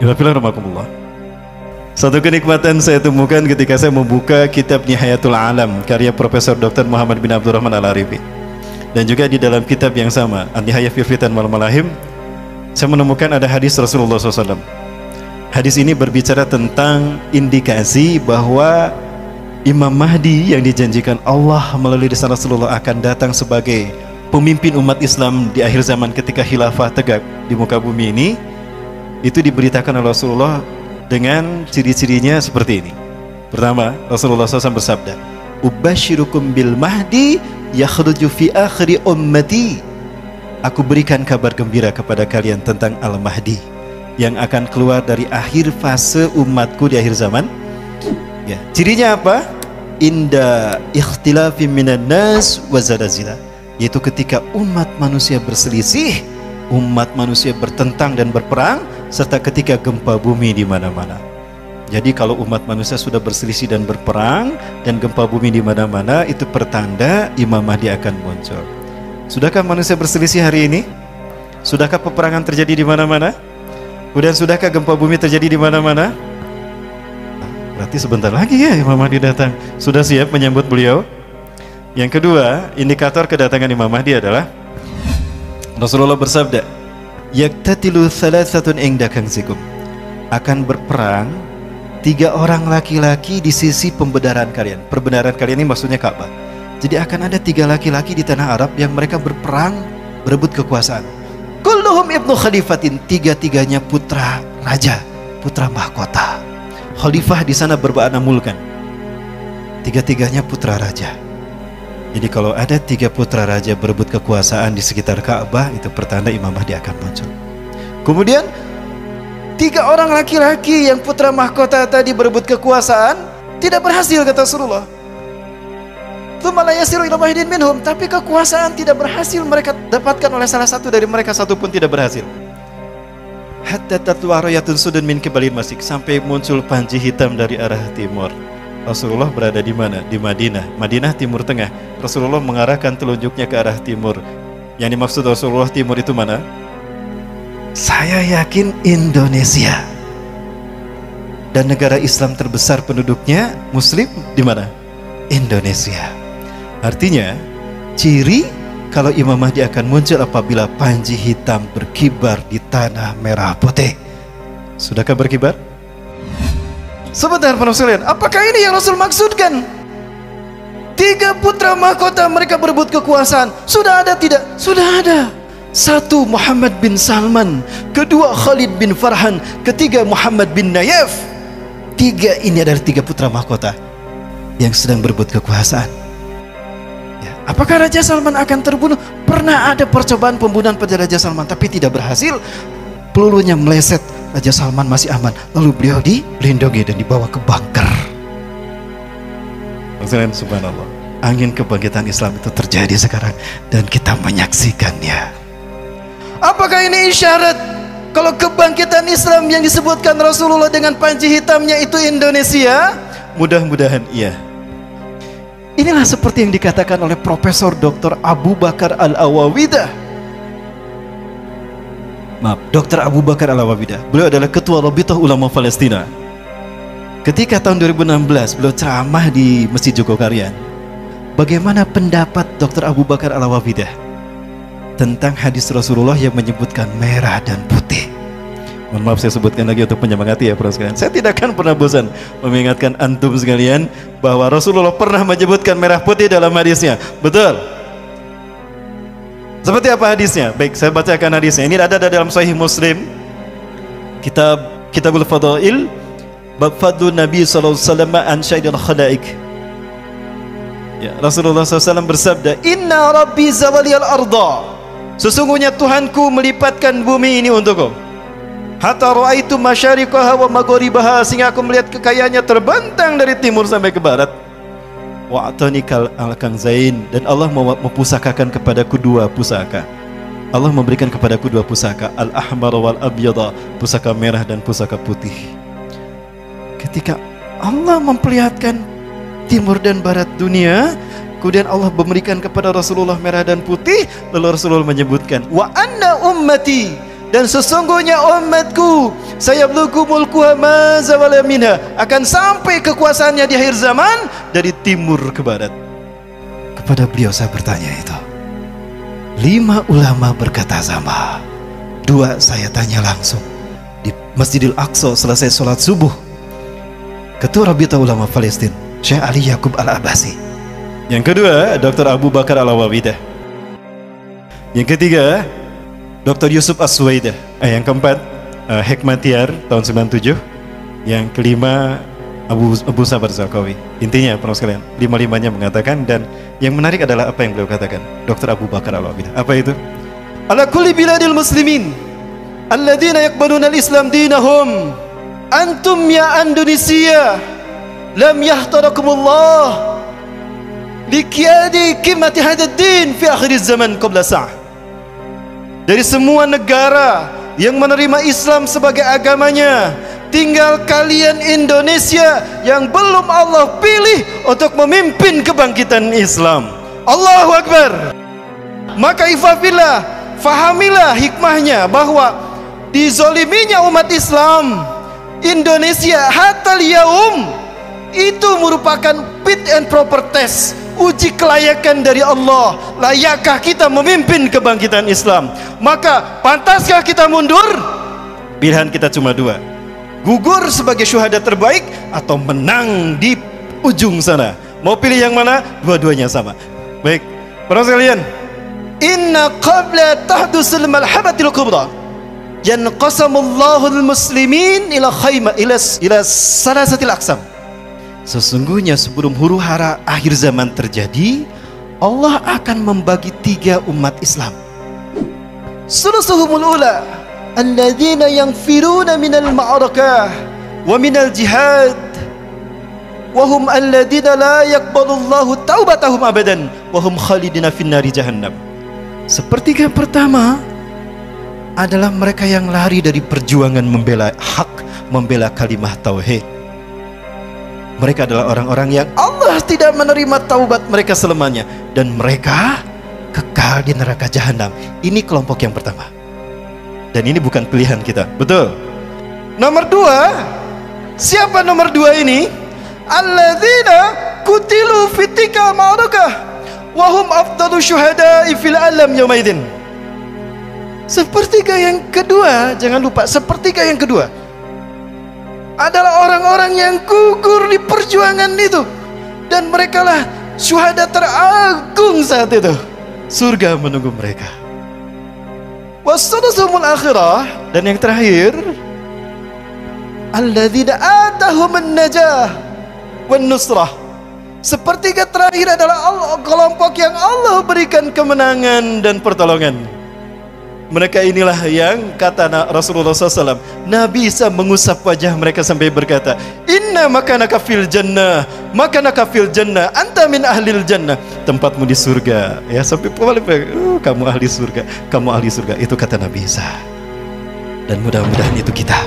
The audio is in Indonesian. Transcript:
Bismillahirrahmanirrahim. Satu kenikmatan saya temukan ketika saya membuka kitab Nihayatul Alam karya Profesor Dr. Muhammad bin Abdurrahman Al-Arifi, dan juga di dalam kitab yang sama An-Nihayah fi Fitan wal Malahim, saya menemukan ada hadis Rasulullah SAW. Hadis ini berbicara tentang indikasi bahwa Imam Mahdi yang dijanjikan Allah melalui lisan Rasulullah akan datang sebagai pemimpin umat Islam di akhir zaman ketika khilafah tegak di muka bumi ini. Itu diberitakan oleh Rasulullah dengan ciri-cirinya seperti ini. Pertama, Rasulullah SAW bersabda, "Ubashirukum bil mahdi yakhruju fi akhiri ummati." Aku berikan kabar gembira kepada kalian tentang Al-Mahdi yang akan keluar dari akhir fase umatku di akhir zaman. Ya, cirinya apa? Inda ikhtilafi minan nas wa zalazila, yaitu ketika umat manusia berselisih, umat manusia bertentang dan berperang, serta ketika gempa bumi di mana-mana. Jadi kalau umat manusia sudah berselisih dan berperang dan gempa bumi di mana-mana, itu pertanda Imam Mahdi akan muncul. Sudahkah manusia berselisih hari ini? Sudahkah peperangan terjadi di mana-mana? Kemudian sudahkah gempa bumi terjadi di mana-mana? Berarti sebentar lagi ya Imam Mahdi datang. Sudah siap menyambut beliau? Yang kedua, indikator kedatangan Imam Mahdi adalah Rasulullah bersabda, "Yaktatilu thalathatun inda kanzikum." Akan berperang 3 orang laki-laki di sisi pembenaran kalian. Pembenaran kalian ini maksudnya Ka'bah. Jadi akan ada 3 laki-laki di tanah Arab yang mereka berperang berebut kekuasaan. Kulluhum ibnu khalifatin, 3-3-nya putra raja, putra mahkota. Khalifah di sana bermakna mulkan. 3-3-nya putra raja. Jadi kalau ada 3 putra raja berebut kekuasaan di sekitar Ka'bah, itu pertanda Imam Mahdi akan muncul. Kemudian 3 orang laki-laki yang putra mahkota tadi berebut kekuasaan tidak berhasil, kata Rasulullah. Tsumma la yasiru ila wahidin minhum, tapi kekuasaan tidak berhasil mereka dapatkan oleh salah satu dari mereka, satu pun tidak berhasil. Hatta tatlu'a rayatun sudun min qibalil masjid, sampai muncul panji hitam dari arah timur. Rasulullah berada di mana? Di Madinah. Madinah timur tengah. Rasulullah mengarahkan telunjuknya ke arah timur. Yang dimaksud Rasulullah timur itu mana? Saya yakin Indonesia. Dan negara Islam terbesar penduduknya Muslim di mana? Indonesia. Artinya, ciri kalau Imam Mahdi akan muncul apabila panji hitam berkibar di tanah merah putih. Sudahkah berkibar? Sebentar para sekalian, apakah ini yang Rasul maksudkan? 3 putra mahkota mereka berebut kekuasaan. Sudah ada tidak? Sudah ada. 1 Muhammad bin Salman, kedua Khalid bin Farhan, ketiga Muhammad bin Nayef. 3 ini adalah 3 putra mahkota yang sedang berebut kekuasaan. Ya, apakah Raja Salman akan terbunuh? Pernah ada percobaan pembunuhan pada Raja Salman, tapi tidak berhasil. Pelurunya meleset, Raja Salman masih aman. Lalu beliau dilindungi dan dibawa ke bunker. Subhanallah, angin kebangkitan Islam itu terjadi sekarang dan kita menyaksikannya. Apakah ini isyarat kalau kebangkitan Islam yang disebutkan Rasulullah dengan panji hitamnya itu Indonesia? Mudah-mudahan iya. Inilah seperti yang dikatakan oleh Profesor Dr. Abu Bakar Al-Awawidah. Maaf, Dr. Abu Bakar Al-Awawidah. Beliau adalah Ketua Rabithah Ulama Palestina. Ketika tahun 2016 beliau ceramah di Masjid Jogokarian, bagaimana pendapat Dr. Abu Bakar Al-Awawidah tentang hadis Rasulullah yang menyebutkan merah dan putih? Mohon maaf saya sebutkan lagi untuk menyemangati ya para sekalian. Saya tidak akan pernah bosan mengingatkan antum sekalian bahwa Rasulullah pernah menyebutkan merah putih dalam hadisnya. Betul? Seperti apa hadisnya? Baik, saya bacakan hadisnya. Ini ada dalam Sahih Muslim, Kitabul Fadail, bab fadlu Nabi sallallahu alaihi wasallam an syaidil khalaik. Ya, Rasulullah SAW bersabda, "Inna Rabbi zawaliyal arda." Sesungguhnya Tuhanku melipatkan bumi ini untukku. Hatta ra'aitu masyariqaha wa magharibaha, sehingga aku melihat kekayaannya terbentang dari timur sampai ke barat. Wa atanikal al-kanzain, dan Allah mempusakakan kepadaku 2 pusaka. Allah memberikan kepadaku 2 pusaka, al-ahmar wal abyada, pusaka merah dan pusaka putih. Ketika Allah memperlihatkan timur dan barat dunia, kemudian Allah memberikan kepada Rasulullah merah dan putih, lalu Rasulullah menyebutkan, wa anna ummati Dan sesungguhnya umatku sayablugu mulkuha ma zawala minha, akan sampai kekuasaannya di akhir zaman dari timur ke barat. Kepada beliau saya bertanya itu. 5 ulama berkata sama. 2 saya tanya langsung di Masjidil Aqsa selesai sholat subuh. Ketua Rabita Ulama Palestina Syekh Ali Yaqub Al-Abbasi. Yang kedua Dr. Abu Bakar Al-Awabidah. Yang ketiga Dr. Yusuf As-Suwaidah. Yang keempat Hekmatyar tahun 97. Yang kelima Abu Sabar Zarqawi. Intinya para sekalian, 5-5-nya mengatakan, dan yang menarik adalah apa yang beliau katakan, Dr. Abu Bakar Al-Awabidah. Apa itu? Ala kulli biladil muslimin alladzina yaqbaluna al-islam dinahum antum ya Indonesia lam yahtarakumullah liqiyadi qimati hadzal din fi akhir zaman qabla sa'ah. Dari semua negara yang menerima Islam sebagai agamanya, tinggal kalian Indonesia yang belum Allah pilih untuk memimpin kebangkitan Islam. Allahu Akbar. Maka ifafillah, fahamilah hikmahnya bahwa dizoliminya umat Islam Indonesia hatal yaum itu merupakan fit and proper test, uji kelayakan dari Allah. Layakkah kita memimpin kebangkitan Islam? Maka pantaskah kita mundur? Pilihan kita cuma 2, gugur sebagai syuhada terbaik atau menang di ujung sana. Mau pilih yang mana? Dua-duanya sama. Baik, para sekalian, inna qabla tahdusul malhabatil kubra yanqasamullahu al-muslimin ila khayma ila salasatil aqsam. Sesungguhnya sebelum huru hara akhir zaman terjadi, Allah akan membagi 3 umat Islam. Sulusuhumul ula alladzina yanfiruna minal ma'arakah wa minal jihad wa hum alladzina la yaqbalullahu taubatahum abadan wa hum khalidina finnari jahannam. Sepertiga pertama adalah mereka yang lari dari perjuangan membela hak, membela kalimah tauhid. Mereka adalah orang-orang yang Allah tidak menerima taubat mereka selamanya, dan mereka kekal di neraka jahanam. Ini kelompok yang pertama. Dan ini bukan pilihan kita, betul. Nomor 2, siapa nomor 2 ini? Alladzina kutilu fitika ma'arakah wa hum afdalu syuhada'i fil alam yaumaidin. Sepertiga yang kedua, jangan lupa, sepertiga yang kedua adalah orang-orang yang gugur di perjuangan itu, dan mereka lah syuhada teragung saat itu. Surga menunggu mereka. Wassadasumul akhirah, dan yang terakhir alladzina atahumun najah wan nusrah. Sepertiga terakhir adalah kelompok yang Allah berikan kemenangan dan pertolongan. Mereka inilah yang kata Rasulullah SAW, Nabi Isa mengusap wajah mereka sampai berkata, inna makanaka fil jannah, makanaka fil jannah, anta min ahlil jannah. Tempatmu di surga. Ya, sampai kamu ahli surga, kamu ahli surga. Itu kata Nabi Isa. Dan mudah-mudahan itu kita.